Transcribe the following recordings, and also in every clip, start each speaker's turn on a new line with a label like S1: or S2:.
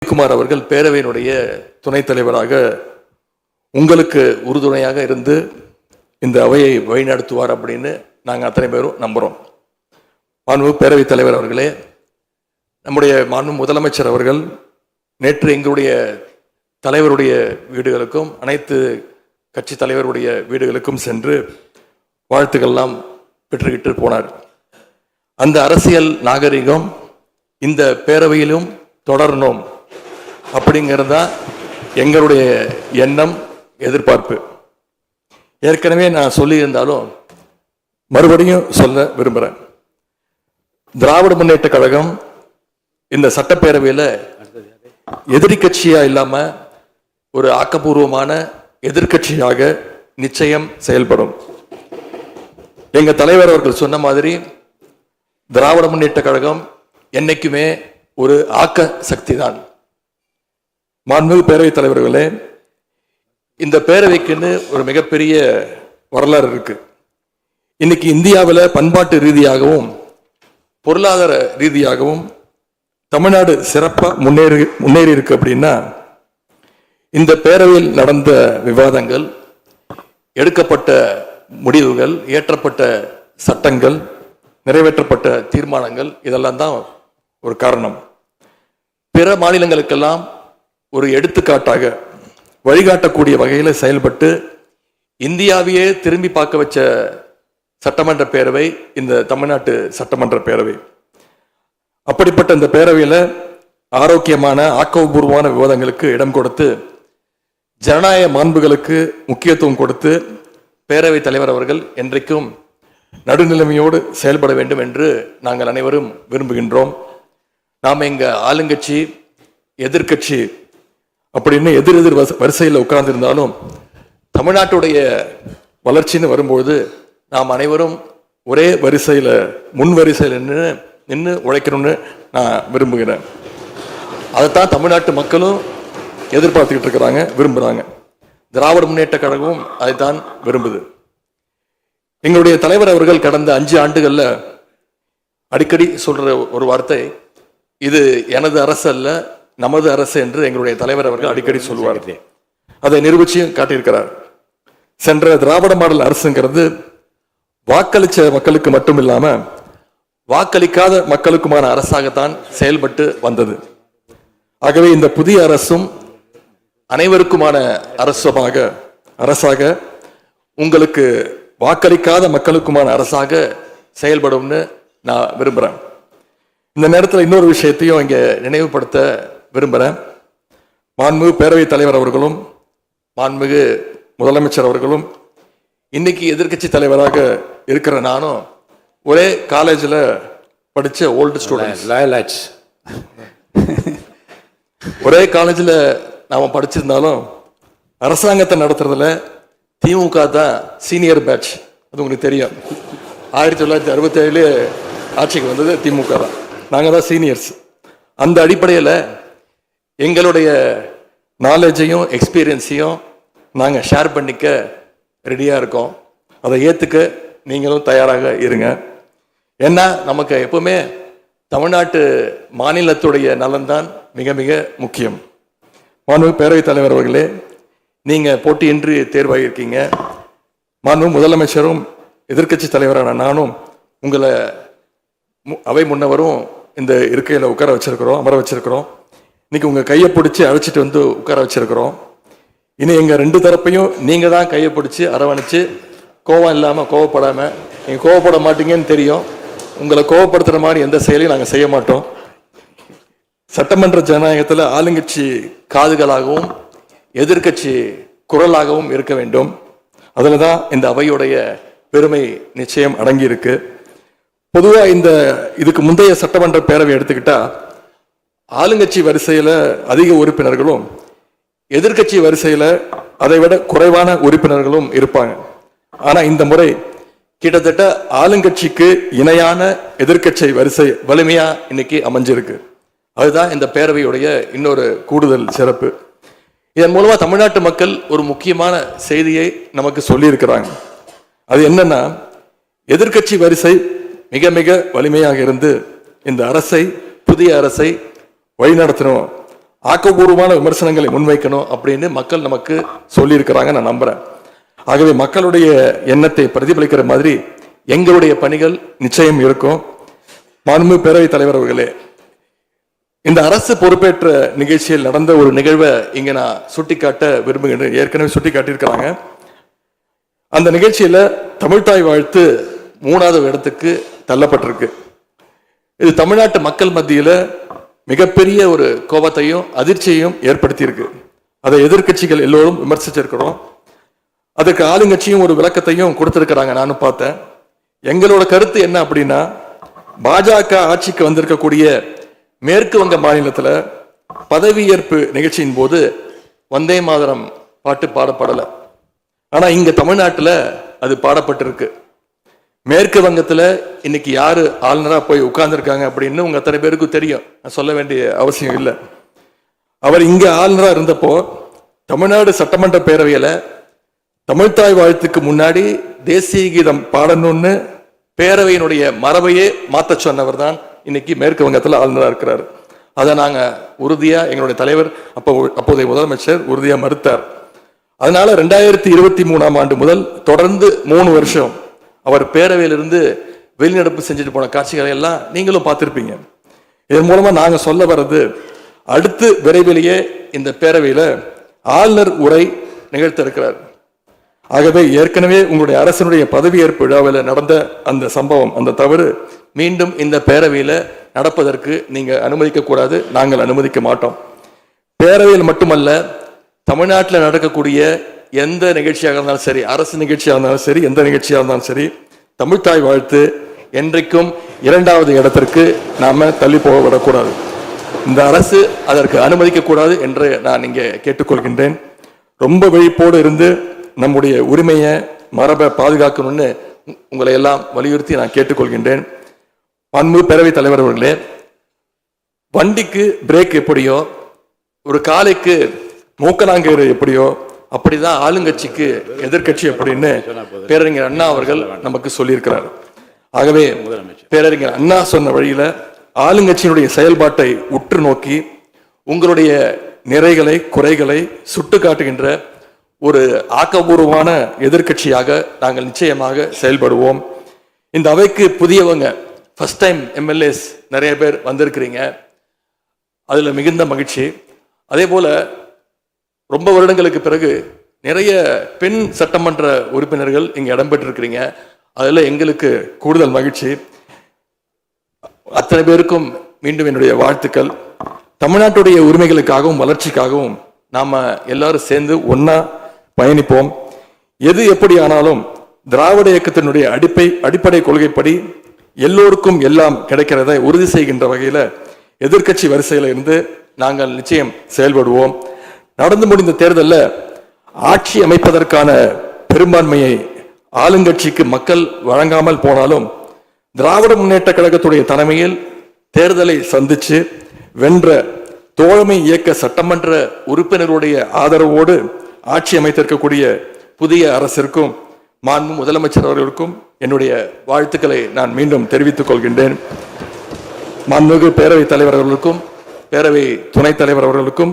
S1: குமார் அவர்கள் பேரவையினுடைய துணைத் தலைவராக உங்களுக்கு உறுதுணையாக இருந்து இந்த அவையை வழிநடத்துவார் அப்படின்னு நாங்கள் அத்தனை பேரும் நம்புகிறோம். மாண்பு பேரவைத் தலைவர் அவர்களே, நம்முடைய மாண்பு முதலமைச்சர் அவர்கள் நேற்று எங்களுடைய தலைவருடைய வீடுகளுக்கும் அனைத்து கட்சி தலைவருடைய வீடுகளுக்கும் சென்று வாழ்த்துக்கள்லாம் பெற்றுக்கிட்டு போனார். அந்த அரசியல் நாகரிகம் இந்த பேரவையிலும் தொடரணும் அப்படிங்கிறதா எங்களுடைய எண்ணம், எதிர்பார்ப்பு. ஏற்கனவே நான் சொல்லியிருந்தாலும் மறுபடியும் சொல்ல விரும்புகிறேன். திராவிட முன்னேற்ற கழகம் இந்த சட்டப்பேரவையில் எதிரி கட்சியா இல்லாம ஒரு ஆக்கப்பூர்வமான எதிர்கட்சியாக நிச்சயம் செயல்படும். எங்க தலைவர் அவர்கள் சொன்ன மாதிரி திராவிட முன்னேற்ற கழகம் என்னைக்குமே ஒரு ஆக்க சக்தி தான். மாண்புமிகு பேரவைத் தலைவர்களே, இந்த பேரவைக்குன்னு ஒரு மிகப்பெரிய வரலாறு இருக்கு. இன்னைக்கு இந்தியாவில் பண்பாட்டு ரீதியாகவும் பொருளாதார ரீதியாகவும் தமிழ்நாடு சிறப்பாக முன்னேறி இருக்கு அப்படின்னா இந்த பேரவையில் நடந்த விவாதங்கள், எடுக்கப்பட்ட முடிவுகள், இயற்றப்பட்ட சட்டங்கள், நிறைவேற்றப்பட்ட தீர்மானங்கள் இதெல்லாம் தான் ஒரு காரணம். பிற மாநிலங்களுக்கெல்லாம் ஒரு எடுத்துக்காட்டாக வழிகாட்டக்கூடிய வகையில் செயல்பட்டு இந்தியாவையே திரும்பி பார்க்க வச்ச சட்டமன்ற பேரவை இந்த தமிழ்நாட்டு சட்டமன்ற பேரவை. அப்படிப்பட்ட இந்த பேரவையில் ஆரோக்கியமான ஆக்கப்பூர்வமான விவாதங்களுக்கு இடம் கொடுத்து ஜனநாயக மாண்புகளுக்கு முக்கியத்துவம் கொடுத்து பேரவைத் தலைவர் அவர்கள் என்றைக்கும் நடுநிலைமையோடு செயல்பட வேண்டும் என்று நாங்கள் அனைவரும் விரும்புகின்றோம். நாம் எங்க ஆளுங்கட்சி எதிர்கட்சி அப்படின்னு எதிர் வரிசையில் உட்கார்ந்திருந்தாலும் தமிழ்நாட்டுடைய வளர்ச்சின்னு வரும்போது நாம் அனைவரும் ஒரே வரிசையில் முன் வரிசையில் நின்று உழைக்கணும்னு நான் விரும்புகிறேன். அதைத்தான் தமிழ்நாட்டு மக்களும் எதிர்பார்த்துக்கிட்டு இருக்கிறாங்க, விரும்புகிறாங்க. திராவிட முன்னேற்ற கழகமும் அதைத்தான் விரும்புது. எங்களுடைய தலைவர் அவர்கள் கடந்த 5 ஆண்டுகள்ல அடிக்கடி சொல்ற ஒரு வார்த்தை, இது எனது அரசு அல்ல நமது அரசு என்று எங்களுடைய தலைவர் அவர்கள் அடிக்கடி சொல்லுவார். அதை நிரூபிச்சும் காட்டியிருக்கிறார். சென்ற திராவிட மாடல் அரசுங்கிறது வாக்களிச்ச மக்களுக்கு மட்டும் இல்லாம வாக்களிக்காத மக்களுக்குமான அரசாகத்தான் செயல்பட்டு வந்தது. ஆகவே இந்த புதிய அரசும் அனைவருக்குமான அரசாக உங்களுக்கு வாக்களிக்காத மக்களுக்குமான அரசாக செயல்படும்னு நான் விரும்புகிறேன். இந்த நேரத்தில் இன்னொரு விஷயத்தையும் இங்கே நினைவுபடுத்த விரும்புகிறேன். மாண்புமிகு பேரவைத் தலைவர் அவர்களும் மாண்புமிகு முதலமைச்சர் அவர்களும் இன்னைக்கு எதிர்கட்சி தலைவராக இருக்கிற நானும் ஒரே காலேஜில் படித்த ஓல்டு ஸ்டூடெண்ட்ஸ். ஒரே காலேஜில் நாம் படிச்சிருந்தாலும் அரசாங்கத்தை நடத்துறதுல திமுக தான் சீனியர் பேட்ச். அது உங்களுக்கு தெரியும். 1967 ஆட்சிக்கு வந்தது திமுக தான். நாங்கள் தான் சீனியர்ஸ். அந்த அடிப்படையில் எங்களுடைய நாலேஜையும் எக்ஸ்பீரியன்ஸையும் நாங்கள் ஷேர் பண்ணிக்க ரெடியாக இருக்கோம். அதை ஏற்றுக்க நீங்களும் தயாராக இருங்க. ஏன்னா நமக்கு எப்பவுமே தமிழ்நாட்டு மாநிலத்துடைய நலன்தான் மிக மிக முக்கியம். மாண்பு பேரவைத் தலைவர் அவர்களே, நீங்கள் போட்டியின்றி தேர்வாகியிருக்கீங்க. மாண்பு முதலமைச்சரும் எதிர்கட்சி தலைவரான நானும் உங்களை அவை முன்னவரும் இந்த இருக்கையில் அமர வச்சிருக்கிறோம். இன்னைக்கு உங்கள் கையை பிடிச்சி அழைச்சிட்டு வந்து உட்கார வச்சிருக்கிறோம். இனி எங்கள் 2 தரப்பையும் நீங்கள் தான் கையை பிடிச்சி அரவணைச்சு கோவம் இல்லாமல் கோவப்படாமல், நீங்கள் கோவப்பட மாட்டீங்கன்னு தெரியும், உங்களை கோவப்படுத்துகிற மாதிரி எந்த செயலையும் நாங்கள் செய்ய மாட்டோம். சட்டமன்ற ஜனநாயகத்தில் ஆளுங்கட்சி காதுகளாகவும் எதிர்கட்சி குரலாகவும் இருக்க வேண்டும். அதில் தான் இந்த அவையுடைய பெருமை நிச்சயம் அடங்கி இருக்கு. பொதுவாக இதுக்கு முந்தைய சட்டமன்ற பேரவை எடுத்துக்கிட்டா ஆளுங்கட்சி வரிசையில் அதிக உறுப்பினர்களும் எதிர்கட்சி வரிசையில் அதை விட குறைவான உறுப்பினர்களும் இருப்பாங்க. ஆனால் இந்த முறை கிட்டத்தட்ட ஆளுங்கட்சிக்கு இணையான எதிர்கட்சி வரிசை வலிமையா இன்னைக்கு அமைஞ்சிருக்கு. அதுதான் இந்த பேரவையுடைய இன்னொரு கூடுதல் சிறப்பு. இதன் மூலமா தமிழ்நாட்டு மக்கள் ஒரு முக்கியமான செய்தியை நமக்கு சொல்லி இருக்கிறாங்க. அது என்னன்னா, எதிர்கட்சி வரிசை மிக மிக வலிமையாக இருந்து இந்த அரசை, புதிய அரசை வழிநடத்தணும் ஆக்கப்பூர்வமான விமர்சனங்களை முன்வைக்கணும் அப்படின்னு மக்கள் நமக்கு சொல்லியிருக்கிறாங்க, நான் நம்புறேன். ஆகவே மக்களுடைய எண்ணத்தை பிரதிபலிக்கிற மாதிரி எங்களுடைய பணிகள் நிச்சயம் இருக்கும். மாண்பு பேரவைத் தலைவர் அவர்களே, இந்த அரசு பொறுப்பேற்ற நிகழ்ச்சியில் நடந்த ஒரு நிகழ்வை இங்க நான் சுட்டிக்காட்ட விரும்புகிறேன். ஏற்கனவே சுட்டி காட்டியிருக்கிறாங்க. அந்த நிகழ்ச்சியில தமிழ்தாய் வாழ்த்து 3வது இடத்துக்கு தள்ளப்பட்டிருக்கு. இது தமிழ்நாட்டு மக்கள் மத்தியில மிகப்பெரிய ஒரு கோபத்தையும் அதிர்ச்சியையும் ஏற்படுத்தியிருக்கு. அதை எதிர்கட்சிகள் எல்லோரும் விமர்சிச்சிருக்கிறோம். அதுக்கு ஆளுங்கட்சியும் ஒரு விளக்கத்தையும் கொடுத்திருக்கிறாங்க, நானும் பார்த்தேன். எங்களோட கருத்து என்ன அப்படின்னா, பாஜக ஆட்சிக்கு வந்திருக்கக்கூடிய மேற்கு வங்க மாநிலத்தில் பதவியேற்பு நிகழ்ச்சியின் போது வந்தே மாதரம் பாட்டு பாடப்படலை. ஆனா இங்க தமிழ்நாட்டில் அது பாடப்பட்டிருக்கு. மேற்கு வங்கத்தில் இன்னைக்கு யாரு ஆளுநரா போய் உட்கார்ந்துருக்காங்க அப்படின்னு உங்க அத்தனை பேருக்கு தெரியும், நான் சொல்ல வேண்டிய அவசியம் இல்லை. அவர் இங்க ஆளுநரா இருந்தப்போ தமிழ்நாடு சட்டமன்ற பேரவையில தமிழ்தாய் வாழ்த்துக்கு முன்னாடி தேசிய கீதம் பாடணும்னு பேரவையினுடைய மரபையே மாத்த சொன்னவர் தான் இன்னைக்கு மேற்கு வங்கத்தில் ஆளுநராக இருக்கிறார். அதை நாங்க உறுதியா எங்களுடைய தலைவர் அப்போதைய முதலமைச்சர் உறுதியா மறுத்தார். அதனால 2023ஆம் ஆண்டு முதல் தொடர்ந்து 3 வருஷம் அவர் பேரவையிலிருந்து வெளிநடப்பு செஞ்சுட்டு போன காட்சிகளை எல்லாம் நீங்களும் பார்த்திருப்பீங்க. இதன் மூலமா நாங்க சொல்ல வர்றது, அடுத்து விரைவிலேயே இந்த பேரவையில ஆளுநர் உரை நிகழ்த்த இருக்கிறார். ஆகவே ஏற்கனவே உங்களுடைய அரசனுடைய பதவியேற்பு விழாவில் நடந்த அந்த சம்பவம், அந்த தவறு மீண்டும் இந்த பேரவையில நடப்பதற்கு நீங்க அனுமதிக்க கூடாது, நாங்கள் அனுமதிக்க மாட்டோம். பேரவையில் மட்டுமல்ல, தமிழ்நாட்டில் நடக்கக்கூடிய எந்த நிகழ்ச்சியாக இருந்தாலும் சரி, அரசு நிகழ்ச்சியாக இருந்தாலும் சரி, எந்த நிகழ்ச்சியாக இருந்தாலும் சரி, தமிழ்தாய் வாழ்த்து என்றைக்கும் 2வது இடத்திற்கு நாம தள்ளி போக விடக்கூடாது. இந்த அரசு அதற்கு அனுமதிக்க கூடாது என்று நான் இங்கே கேட்டுக்கொள்கின்றேன். ரொம்ப விழிப்போடு இருந்து நம்முடைய உரிமையை மரபை பாதுகாக்கணும்னு உங்களை எல்லாம் வலியுறுத்தி நான் கேட்டுக்கொள்கின்றேன். அன்பு பேரவைத் தலைவர் அவர்களே, வண்டிக்கு பிரேக் எப்படியோ, ஒரு காலைக்கு மூக்கனாங்கயிறு எப்படியோ, அப்படிதான் ஆளுங்கட்சிக்கு எதிர்கட்சி அப்படின்னு பேரறிஞர் அண்ணா அவர்கள் நமக்கு சொல்லியிருக்கிறார். ஆகவே பேரறிஞர் அண்ணா சொன்ன வழியில ஆளுங்கட்சியினுடைய செயல்பாட்டை உற்று நோக்கி உங்களுடைய நிறைகளை குறைகளை சுட்டு காட்டுகின்ற ஒரு ஆக்கப்பூர்வமான எதிர்கட்சியாக நாங்கள் நிச்சயமாக செயல்படுவோம். இந்த அவைக்கு புதியவங்க, ஃபர்ஸ்ட் டைம் எம்எல்ஏஸ் நிறைய பேர் வந்திருக்கிறீங்க, அதுல மிகுந்த மகிழ்ச்சி. அதே போல ரொம்ப வருடங்களுக்கு பிறகு நிறைய பெண் சட்டமன்ற உறுப்பினர்கள் இங்க இடம்பெற்றிருக்கிறீங்க, அதுல எங்களுக்கு கூடுதல் மகிழ்ச்சி. அத்தனை பேருக்கும் மீண்டும் என்னுடைய வாழ்த்துக்கள். தமிழ்நாட்டுடைய உரிமைகளுக்காகவும் வளர்ச்சிக்காகவும் நாம எல்லாரும் சேர்ந்து ஒன்னா பயணிப்போம். எது எப்படி ஆனாலும் திராவிட இயக்கத்தினுடைய அடிப்படை கொள்கைப்படி எல்லோருக்கும் எல்லாம் கிடைக்கிறதை உறுதி செய்கின்ற வகையில எதிர்கட்சி வரிசையில இருந்து நாங்கள் நிச்சயம் செயல்படுவோம். நடந்து முடிந்த தேர்தலில் ஆட்சி அமைப்பதற்கான பெரும்பான்மையை ஆளுங்கட்சிக்கு மக்கள் வழங்காமல் போனாலும் திராவிட முன்னேற்ற கழகத்துடைய தலைமையில் தேர்தலை சந்திச்சு வென்ற தோழமை இயக்க சட்டமன்ற உறுப்பினருடைய ஆதரவோடு ஆட்சி அமைத்திருக்கக்கூடிய புதிய அரசிற்கும் மாண்பு முதலமைச்சர் அவர்களுக்கும் என்னுடைய வாழ்த்துக்களை நான் மீண்டும் தெரிவித்துக் கொள்கின்றேன். மாண்புமிகு பேரவைத் தலைவர் அவர்களுக்கும் பேரவை துணைத் தலைவர் அவர்களுக்கும்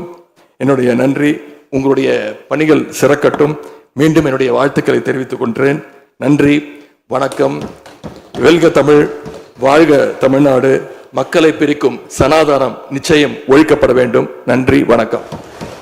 S1: என்னுடைய நன்றி. உங்களுடைய பணிகள் சிறக்கட்டும். மீண்டும் என்னுடைய வாழ்த்துக்களை தெரிவித்துக் கொள்கிறேன். நன்றி, வணக்கம். வெல்க தமிழ், வாழ்க தமிழ்நாடு. மக்களை பிரிக்கும் சனாதானம் நிச்சயம் ஒழிக்கப்பட வேண்டும். நன்றி, வணக்கம்.